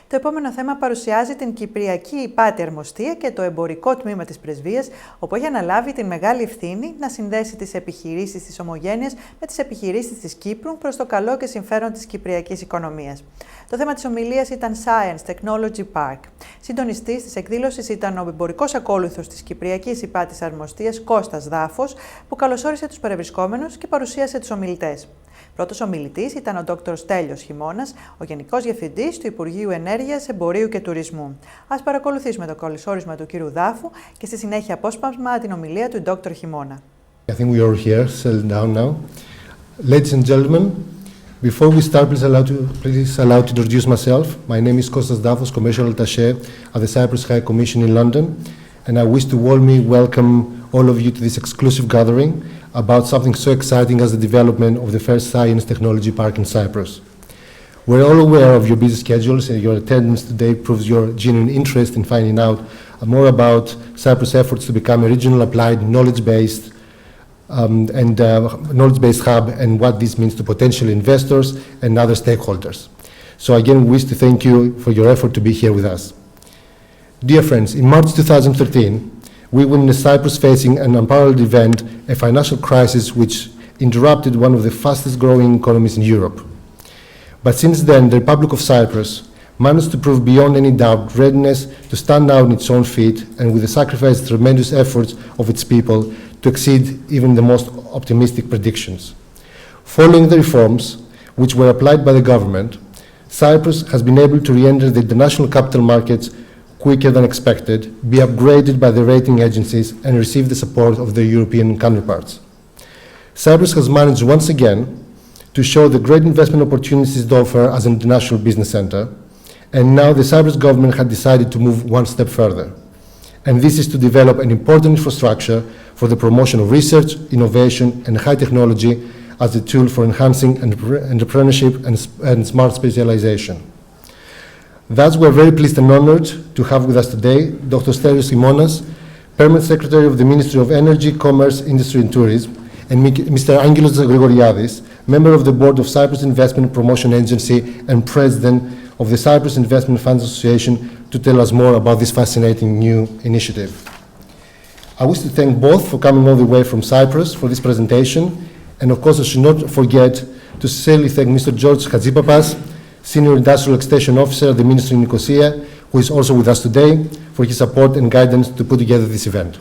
Το επόμενο θέμα παρουσιάζει την Κυπριακή Υπάτη Αρμοστεία και το Εμπορικό Τμήμα της Πρεσβείας, όπου έχει αναλάβει την μεγάλη ευθύνη να συνδέσει τις επιχειρήσεις της Ομογένειας με τις επιχειρήσεις της Κύπρου προς το καλό και συμφέρον της Κυπριακής Οικονομίας. Το θέμα της ομιλίας ήταν Science Technology Park. Συντονιστής της εκδήλωσης ήταν ο Εμπορικός Ακόλουθος της Κυπριακής Υπάτη Αρμοστείας, Κώστας Δάφος, που καλωσόρισε τους παρευρισκόμενους και παρουσίασε τους ομιλητές. Πρώτος ομιλητής ήταν ο Dr Στέλιος Χειμώνας, ο Γενικός Διευθυντής του Υπουργείου Ενέργειας, Εμπορίου και Τουρισμού. Ας παρακολουθήσουμε το καλωσόρισμα του κ. Δάφου και στη συνέχεια απόσπασμα την ομιλία του Dr Χειμώνα. I think we are here, settled down now. Ladies and gentlemen, before we start, please allow to introduce myself. My name is Kostas Dafos, Commercial Attaché at the Cyprus High Commission in London, and I wish to warmly welcome all of you to this exclusive gathering about something so exciting as the development of the first science technology park in Cyprus. We're all aware of your busy schedules, and your attendance today proves your genuine interest in finding out more about Cyprus' efforts to become a regional applied knowledge-based knowledge-based hub, and what this means to potential investors and other stakeholders. So again, we wish to thank you for your effort to be here with us. Dear friends, in March 2013, we witnessed Cyprus facing an unparalleled event, a financial crisis which interrupted one of the fastest growing economies in Europe. But since then, the Republic of Cyprus managed to prove beyond any doubt readiness to stand out on its own feet, and with the sacrificed tremendous efforts of its people to exceed even the most optimistic predictions. Following the reforms which were applied by the government, Cyprus has been able to re-enter the international capital markets quicker than expected, be upgraded by the rating agencies, and receive the support of their European counterparts. Cyprus has managed once again to show the great investment opportunities it offers as an international business center, and now the Cyprus government had decided to move one step further. And this is to develop an important infrastructure for the promotion of research, innovation, and high technology as a tool for enhancing entrepreneurship and smart specialization. Thus, we're very pleased and honored to have with us today Dr Stέλιος Χειμώνας, Permanent Secretary of the Ministry of Energy, Commerce, Industry and Tourism, and Mr. Άγγελος Γρηγοριάδης, Member of the Board of Cyprus Investment Promotion Agency and President of the Cyprus Investment Funds Association, to tell us more about this fascinating new initiative. I wish to thank both for coming all the way from Cyprus for this presentation, and of course I should not forget to sincerely thank Mr. George Hadjipapas, Senior Industrial Extension Officer at the Ministry in Nicosia, who is also with us today, for his support and guidance to put together this event.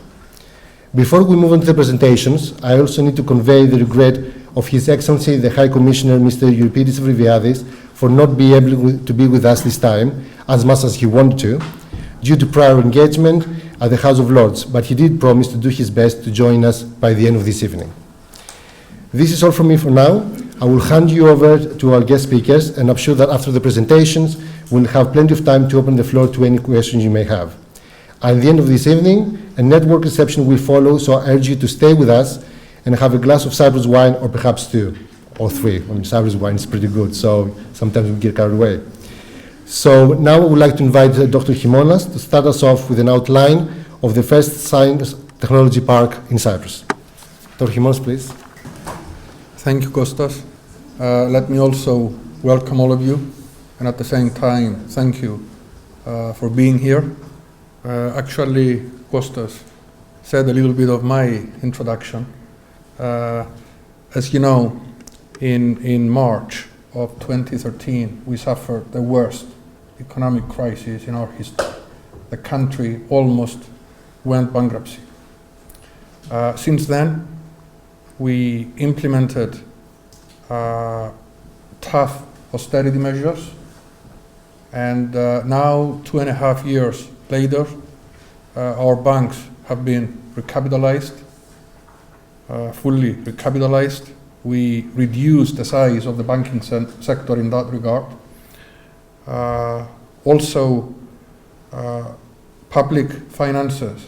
Before we move on to the presentations, I also need to convey the regret of His Excellency the High Commissioner, Mr. Gregoriadis, for not being able to be with us this time, as much as he wanted to, due to prior engagement at the House of Lords, but he did promise to do his best to join us by the end of this evening. This is all from me for now. I will hand you over to our guest speakers, and I'm sure that after the presentations, we'll have plenty of time to open the floor to any questions you may have. At the end of this evening, a network reception will follow, so I urge you to stay with us and have a glass of Cyprus wine, or perhaps two, or three. I mean, Cyprus wine is pretty good, so sometimes we get carried away. So now I would like to invite Dr. Himonas to start us off with an outline of the first science technology park in Cyprus. Dr. Himonas, please. Thank you, Kostas. Let me also welcome all of you, and at the same time, thank you for being here. Actually, Kostas said a little bit of my introduction. As you know, in March of 2013, we suffered the worst economic crisis in our history. The country almost went bankruptcy. Since then, we implemented tough austerity measures, and now 2.5 years later, our banks have been recapitalized, fully recapitalized. We reduced the size of the banking sector in that regard. Also, public finances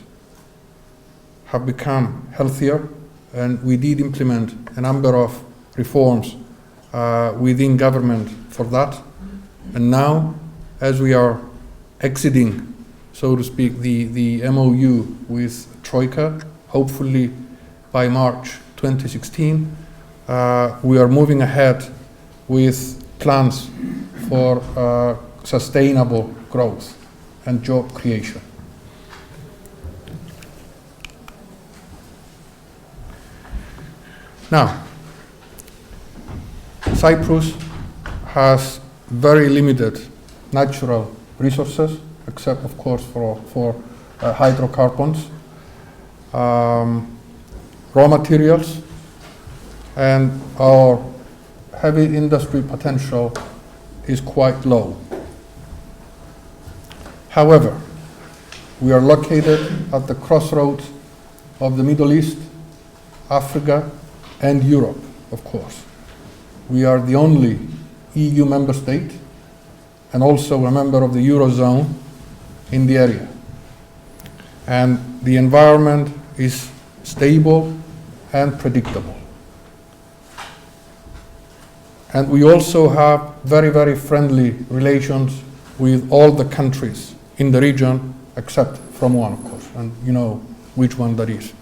have become healthier, and we did implement a number of reforms within government for that. And now, as we are exiting, so to speak, the MOU with Troika, hopefully by March 2016, we are moving ahead with plans for sustainable growth and job creation. Now, Cyprus has very limited natural resources, except of course for hydrocarbons, raw materials, and our heavy industry potential is quite low. However, we are located at the crossroads of the Middle East, Africa, and Europe, of course. We are the only EU member state and also a member of the Eurozone in the area. And the environment is stable and predictable. And we also have very, very friendly relations with all the countries in the region, except from one, of course, and you know which one that is.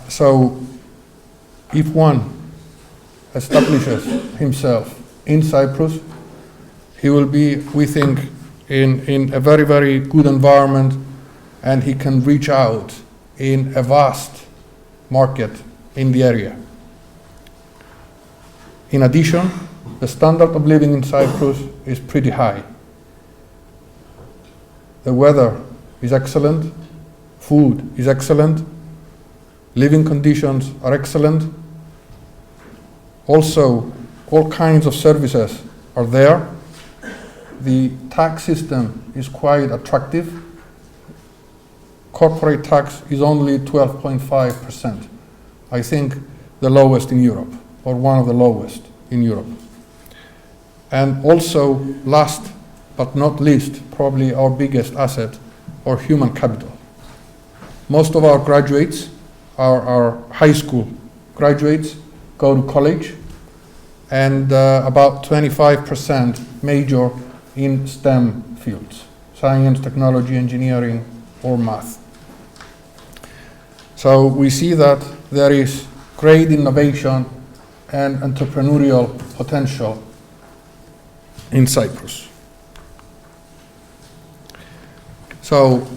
So if one establishes himself in Cyprus, he will be, we think, in a very, very good environment, and he can reach out in a vast market in the area. In addition, the standard of living in Cyprus is pretty high. The weather is excellent, food is excellent, living conditions are excellent. Also, all kinds of services are there. The tax system is quite attractive. Corporate tax is only 12.5%. I think the lowest in Europe, or one of the lowest in Europe. And also, last but not least, probably our biggest asset, our human capital. Most of our graduates, our high school graduates, go to college, and about 25% major in STEM fields, science, technology, engineering, or math. So we see that there is great innovation and entrepreneurial potential in Cyprus. So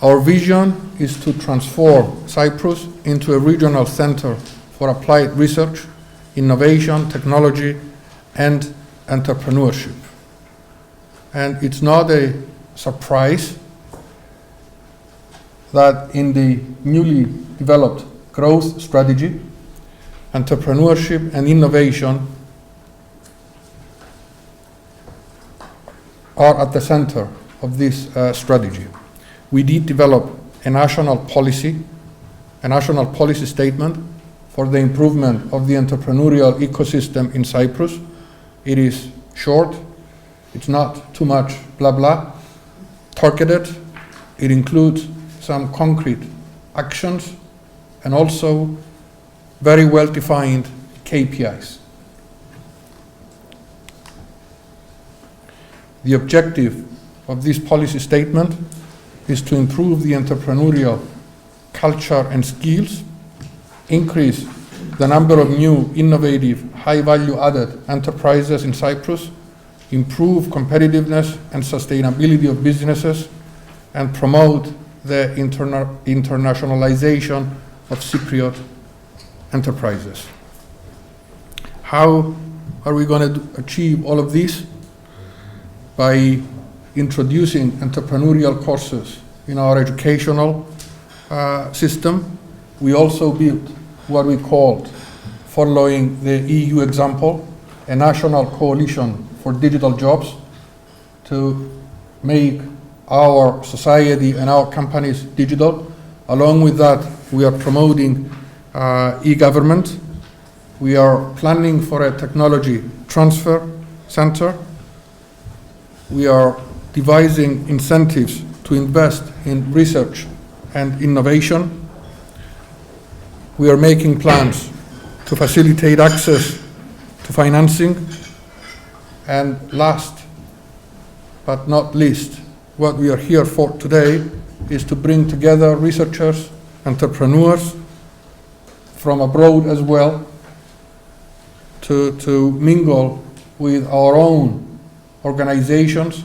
our vision is to transform Cyprus into a regional center for applied research, innovation, technology, and entrepreneurship. And it's not a surprise that in the newly developed growth strategy, entrepreneurship and innovation are at the center of this strategy. We did develop a national policy statement for the improvement of the entrepreneurial ecosystem in Cyprus. It is short, it's not too much blah blah, targeted, it includes some concrete actions and also very well-defined KPIs. The objective of this policy statement is to improve the entrepreneurial culture and skills, increase the number of new, innovative, high-value added enterprises in Cyprus, improve competitiveness and sustainability of businesses, and promote the internationalization of Cypriot enterprises. How are we going to achieve all of this? By introducing entrepreneurial courses in our educational system. We also built what we called, following the EU example, a national coalition for digital jobs to make our society and our companies digital. Along with that, we are promoting e-government. We are planning for a technology transfer center. We are devising incentives to invest in research and innovation. We are making plans to facilitate access to financing. And last but not least, what we are here for today is to bring together researchers, entrepreneurs from abroad as well, to mingle with our own organizations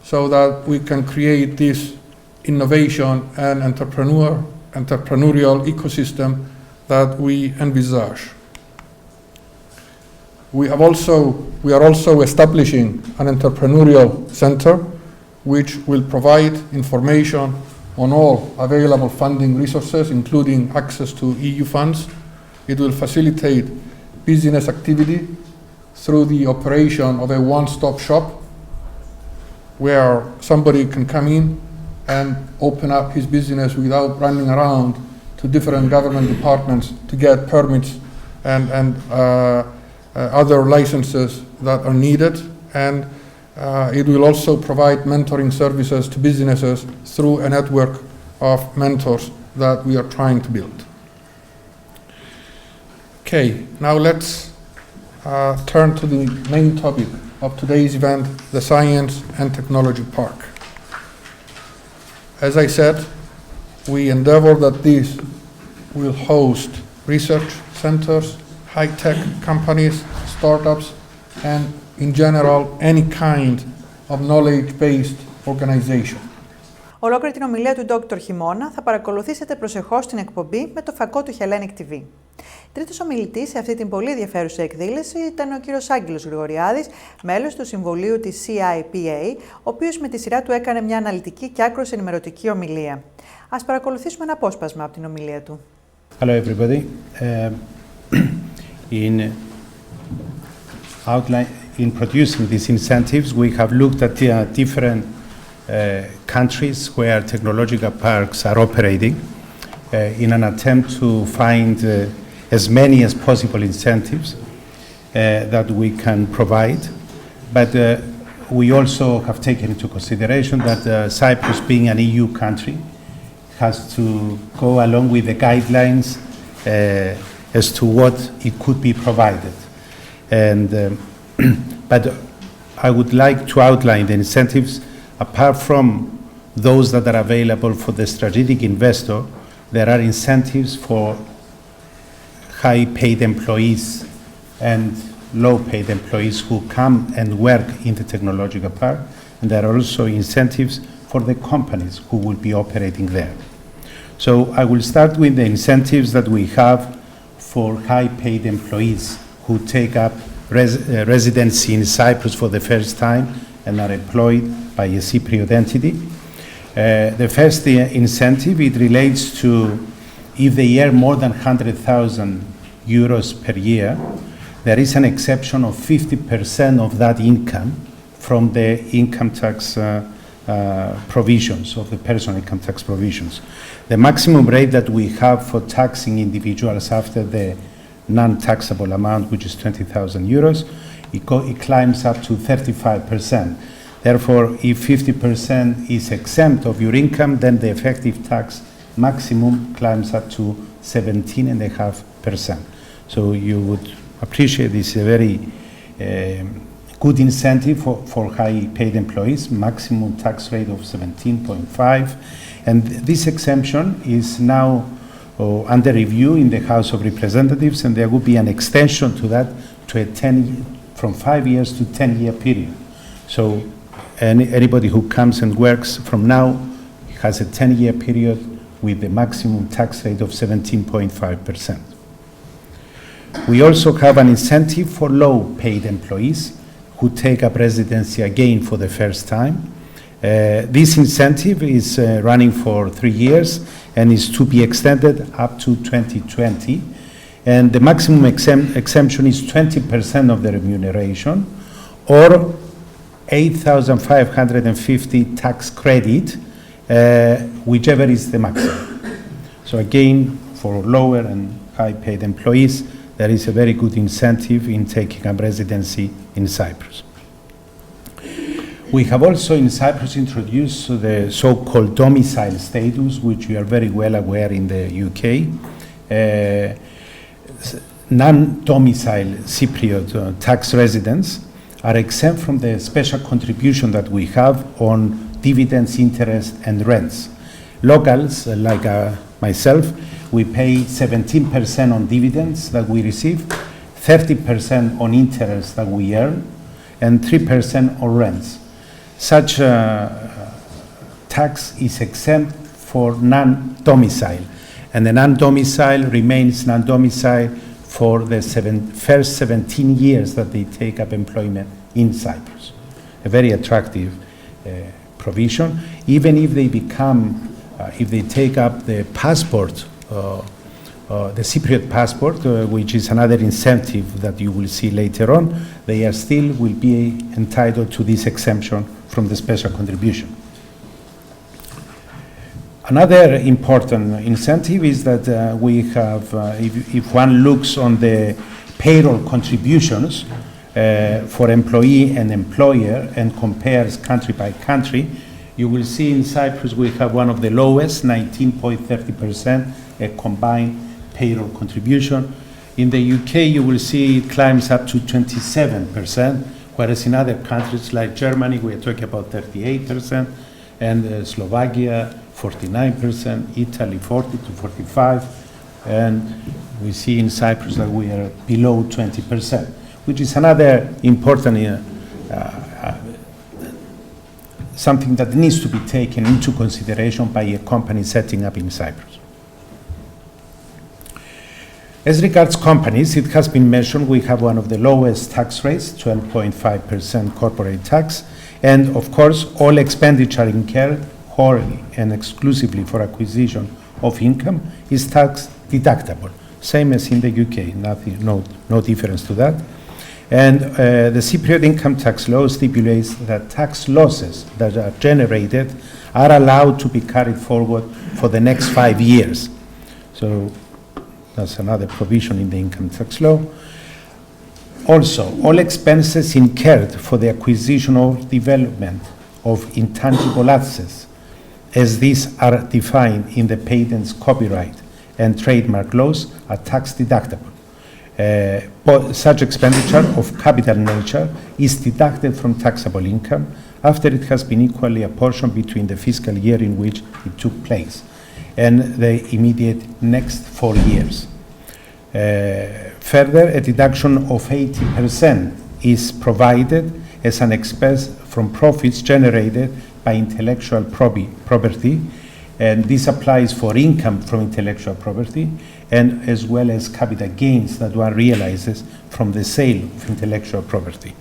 so that we can create this innovation and entrepreneurial ecosystem that we envisage. We are also establishing an entrepreneurial center which will provide information on all available funding resources, including access to EU funds. It will facilitate business activity through the operation of a one-stop shop where somebody can come in and open up his business without running around to different government departments to get permits and other licenses that are needed. And it will also provide mentoring services to businesses through a network of mentors that we are trying to build. Okay, now let's turn to the main topic of today's event, the Science and Technology Park. As I said, we endeavor that this will host research centers, high-tech companies, startups, and in general, any kind of knowledge-based organization. Ολόκληρη την ομιλία του Dr Χειμώνα θα παρακολουθήσετε προσεχώς στην εκπομπή με το φακό του Hellenic TV. Τρίτος ομιλητής σε αυτή την πολύ ενδιαφέρουσα εκδήλωση ήταν ο κύριος Άγγελος Γρηγοριάδης, μέλος του Συμβουλίου της CIPA, ο οποίος με τη σειρά του έκανε μια αναλυτική και άκρως ενημερωτική ομιλία. Ας παρακολουθήσουμε ένα απόσπασμα από την ομιλία του. Hello everybody. In producing these incentives, we have looked at different countries where technological parks are operating in an attempt to find as many as possible incentives that we can provide. But we also have taken into consideration that Cyprus, being an EU country, has to go along with the guidelines as to what it could be provided. And but I would like to outline the incentives. Apart from those that are available for the strategic investor, there are incentives for high-paid employees and low-paid employees who come and work in the technological park, and there are also incentives for the companies who will be operating there. So I will start with the incentives that we have for high-paid employees who take up residency in Cyprus for the first time and are employed by a Cypriot entity. The first incentive, it relates to if they earn more than 100,000 euros per year, there is an exception of 50% of that income from the income tax provisions, of the personal income tax provisions. The maximum rate that we have for taxing individuals after the non-taxable amount, which is 20,000 euros, it climbs up to 35%. Therefore, if 50% is exempt of your income, then the effective tax maximum climbs up to 17.5%. So you would appreciate this is a very good incentive for high-paid employees, maximum tax rate of 17.5%. And this exemption is now under review in the House of Representatives, and there will be an extension to that to from 5 years to 10-year period. So anybody who comes and works from now has a 10-year period with the maximum tax rate of 17.5%. We also have an incentive for low-paid employees who take up residency again for the first time. This incentive is running for 3 years and is to be extended up to 2020. And the maximum exemption is 20% of the remuneration, or 8,550 tax credit, whichever is the maximum. So again, for lower and high-paid employees, there is a very good incentive in taking up residency in Cyprus. We have also in Cyprus introduced the so-called domicile status, which you are very well aware in the UK. Non-domicile Cypriot tax residents are exempt from the special contribution that we have on dividends, interest, and rents. Locals, like myself, we pay 17% on dividends that we receive, 30% on interest that we earn, and 3% on rents. Such tax is exempt for non-domicile, and the non-domicile remains non-domicile for the first 17 years that they take up employment in Cyprus. A very attractive provision. Even if they become, if they take up the passport, the Cypriot passport, which is another incentive that you will see later on, they are still will be entitled to this exemption from the special contribution. Another important incentive is that we have, if one looks on the payroll contributions for employee and employer and compares country by country, you will see in Cyprus we have one of the lowest, 19.30%, a combined payroll contribution. In the UK, you will see it climbs up to 27%, whereas in other countries like Germany, we are talking about 38%, and Slovakia, 49%, Italy 40 to 45, and we see in Cyprus that we are below 20%, which is another important something that needs to be taken into consideration by a company setting up in Cyprus. As regards companies, it has been mentioned we have one of the lowest tax rates, 12.5% corporate tax, and of course all expenditure incurred wholly and exclusively for acquisition of income is tax deductible, same as in the UK, no difference to that. And the Cypriot income tax law stipulates that tax losses that are generated are allowed to be carried forward for the next 5 years. So that's another provision in the income tax law. Also, all expenses incurred for the acquisition or development of intangible assets, as these are defined in the patents, copyright, and trademark laws, are tax deductible. But such expenditure of capital nature is deducted from taxable income after it has been equally apportioned between the fiscal year in which it took place and the immediate next 4 years. Further, a deduction of 80% is provided as an expense from profits generated by intellectual property, and this applies for income from intellectual property and as well as capital gains that one realizes from the sale of intellectual property.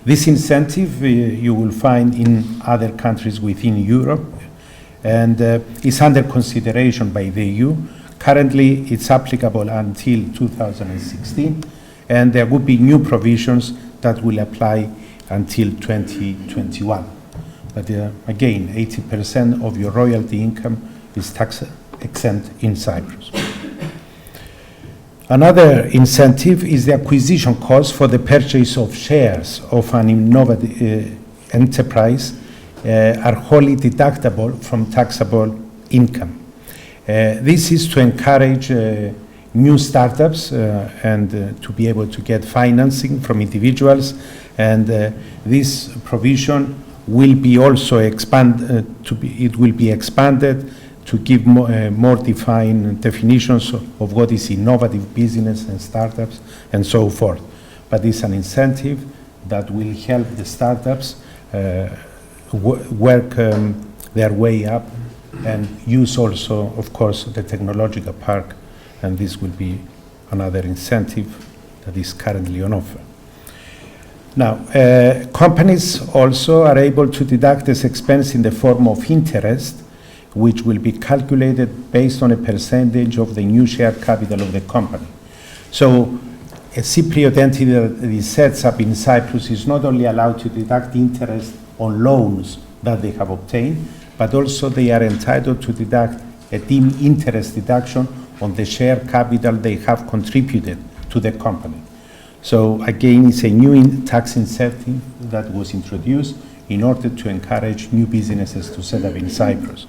This incentive you will find in other countries within Europe and is under consideration by the EU. Currently, it's applicable until 2016, and there will be new provisions that will apply until 2021. But again, 80% of your royalty income is tax exempt in Cyprus. Another incentive is the acquisition cost for the purchase of shares of an innovative enterprise are wholly deductible from taxable income. This is to encourage new startups and to be able to get financing from individuals, and this provision will be also expanded to give more defined definitions of what is innovative business and startups and so forth. But it's an incentive that will help the startups work their way up and use also, of course, the technological park, and this will be another incentive that is currently on offer. Now, companies also are able to deduct this expense in the form of interest, which will be calculated based on a percentage of the new share capital of the company. So a Cypriot entity that sets up in Cyprus is not only allowed to deduct interest on loans that they have obtained, but also they are entitled to deduct a deemed interest deduction on the share capital they have contributed to the company. So again, it's a new tax incentive that was introduced in order to encourage new businesses to set up in Cyprus.